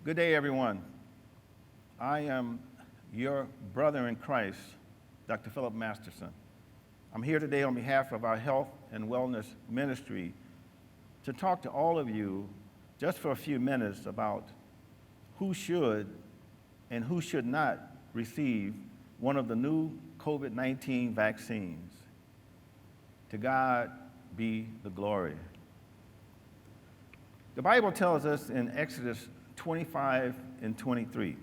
Good day, everyone. I am your brother in Christ, Dr. Philip Masterson. I'm here today on behalf of our health and wellness ministry to talk to all of you just for a few minutes about who should and who should not receive one of the new COVID-19 vaccines. To God be the glory. The Bible tells us in Exodus 25 and 23,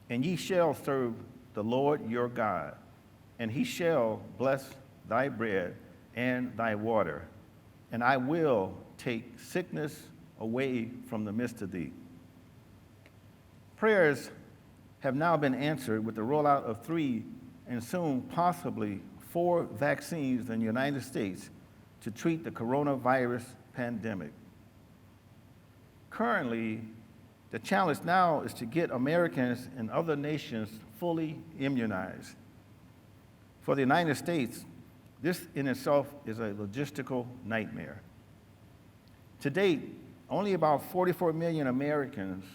"And ye shall serve the Lord your God, and he shall bless thy bread and thy water, and I will take sickness away from the midst of thee." Prayers have now been answered with the rollout of 3 and soon possibly 4 vaccines in the United States to treat the coronavirus pandemic. Currently, the challenge now is to get Americans and other nations fully immunized. For the United States, this in itself is a logistical nightmare. To date, only about 44 million Americans,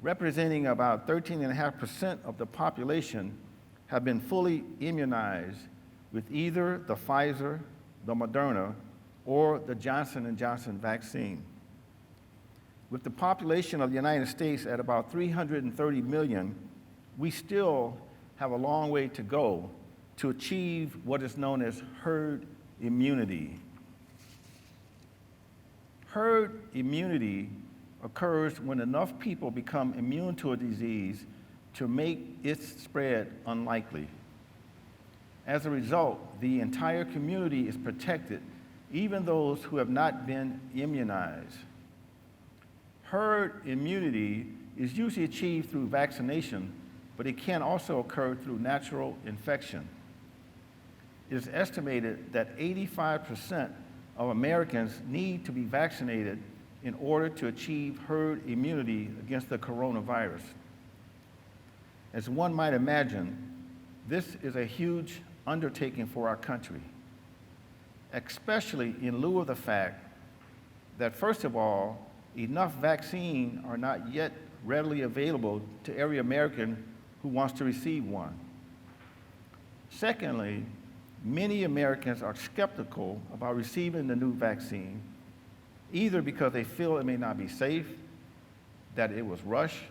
representing about 13.5% of the population, have been fully immunized with either the Pfizer, the Moderna, or the Johnson & Johnson vaccine. With the population of the United States at about 330 million, we still have a long way to go to achieve what is known as herd immunity. Herd immunity occurs when enough people become immune to a disease to make its spread unlikely. As a result, the entire community is protected, even those who have not been immunized. Herd immunity is usually achieved through vaccination, but it can also occur through natural infection. It is estimated that 85% of Americans need to be vaccinated in order to achieve herd immunity against the coronavirus. As one might imagine, this is a huge undertaking for our country, especially in lieu of the fact that, first of all, enough vaccine are not yet readily available to every American who wants to receive one. Secondly, many Americans are skeptical about receiving the new vaccine, either because they feel it may not be safe, that it was rushed,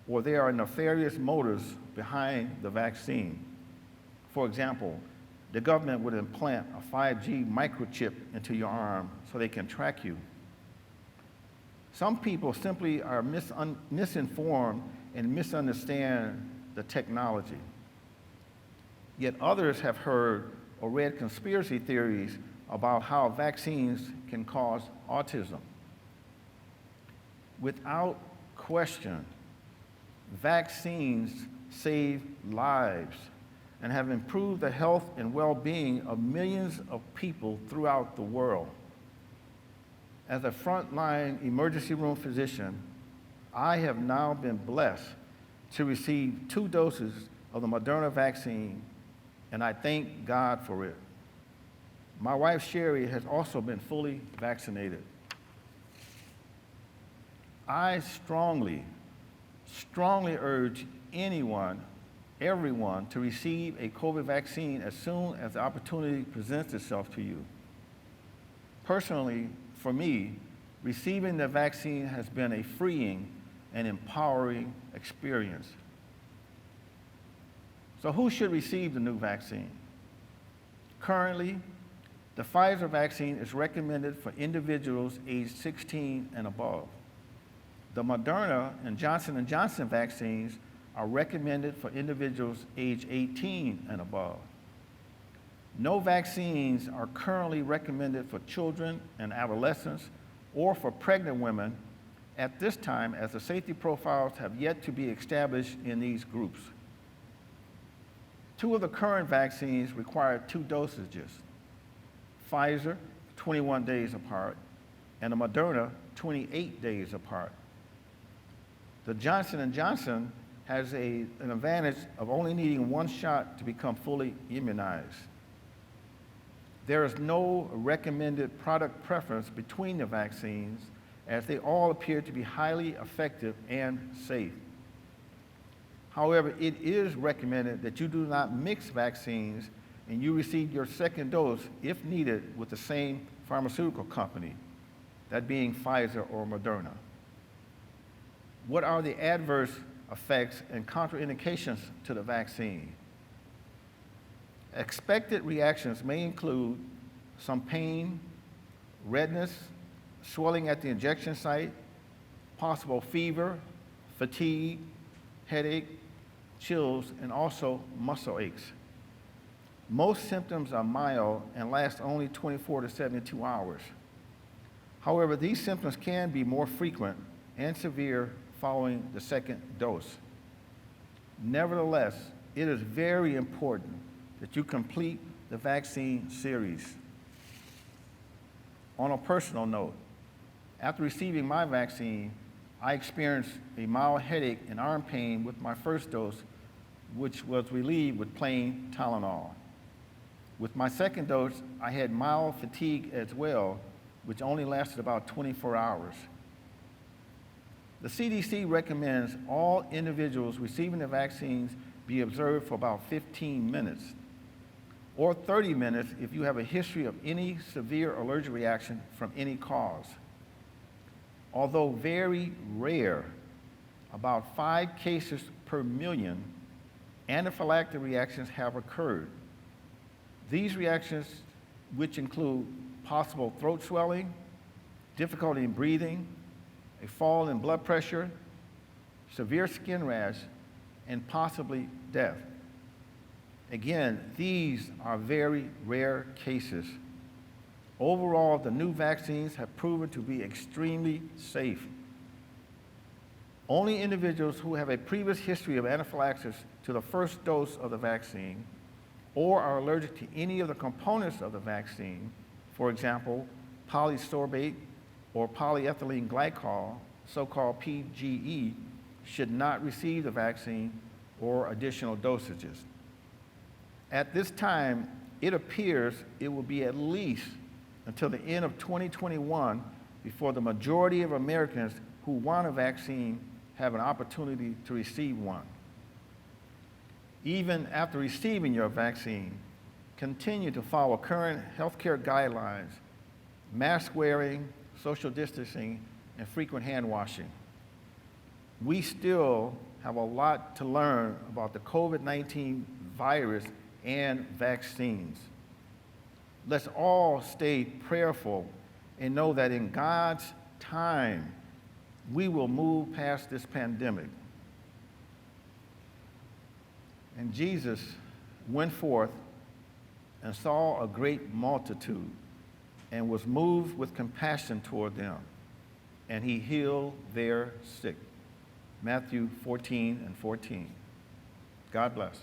or there are nefarious motives behind the vaccine. For example, the government would implant a 5G microchip into your arm so they can track you. Some people simply are misinformed and misunderstand the technology. Yet others have heard or read conspiracy theories about how vaccines can cause autism. Without question, vaccines save lives and have improved the health and well-being of millions of people throughout the world. As a frontline emergency room physician, I have now been blessed to receive 2 doses of the Moderna vaccine, and I thank God for it. My wife, Sherry, has also been fully vaccinated. I strongly urge everyone to receive a COVID vaccine as soon as the opportunity presents itself to you. Personally, for me, receiving the vaccine has been a freeing and empowering experience. So who should receive the new vaccine? Currently, the Pfizer vaccine is recommended for individuals aged 16 and above. The Moderna and Johnson & Johnson vaccines are recommended for individuals aged 18 and above. No vaccines are currently recommended for children and adolescents or for pregnant women at this time, as the safety profiles have yet to be established in these groups. 2 of the current vaccines require 2 dosages: Pfizer, 21 days apart, and the Moderna, 28 days apart. The Johnson & Johnson has an advantage of only needing 1 shot to become fully immunized. There is no recommended product preference between the vaccines, as they all appear to be highly effective and safe. However, it is recommended that you do not mix vaccines and you receive your second dose, if needed, with the same pharmaceutical company, that being Pfizer or Moderna. What are the adverse effects and contraindications to the vaccine? Expected reactions may include some pain, redness, swelling at the injection site, possible fever, fatigue, headache, chills, and also muscle aches. Most symptoms are mild and last only 24 to 72 hours. However, these symptoms can be more frequent and severe following the second dose. Nevertheless, it is very important that you complete the vaccine series. On a personal note, after receiving my vaccine, I experienced a mild headache and arm pain with my first dose, which was relieved with plain Tylenol. With my second dose, I had mild fatigue as well, which only lasted about 24 hours. The CDC recommends all individuals receiving the vaccines be observed for about 15 minutes, or 30 minutes if you have a history of any severe allergic reaction from any cause. Although very rare, about 5 cases per million, anaphylactic reactions have occurred. These reactions, which include possible throat swelling, difficulty in breathing, a fall in blood pressure, severe skin rash, and possibly death. Again, these are very rare cases. Overall, the new vaccines have proven to be extremely safe. Only individuals who have a previous history of anaphylaxis to the first dose of the vaccine or are allergic to any of the components of the vaccine, for example, polysorbate or polyethylene glycol, so-called PGE, should not receive the vaccine or additional dosages. At this time, it appears it will be at least until the end of 2021 before the majority of Americans who want a vaccine have an opportunity to receive one. Even after receiving your vaccine, continue to follow current healthcare guidelines, mask wearing, social distancing, and frequent hand washing. We still have a lot to learn about the COVID-19 virus and vaccines. Let's all stay prayerful and know that in God's time, we will move past this pandemic. And Jesus went forth and saw a great multitude and was moved with compassion toward them, and he healed their sick. Matthew 14:14. God bless.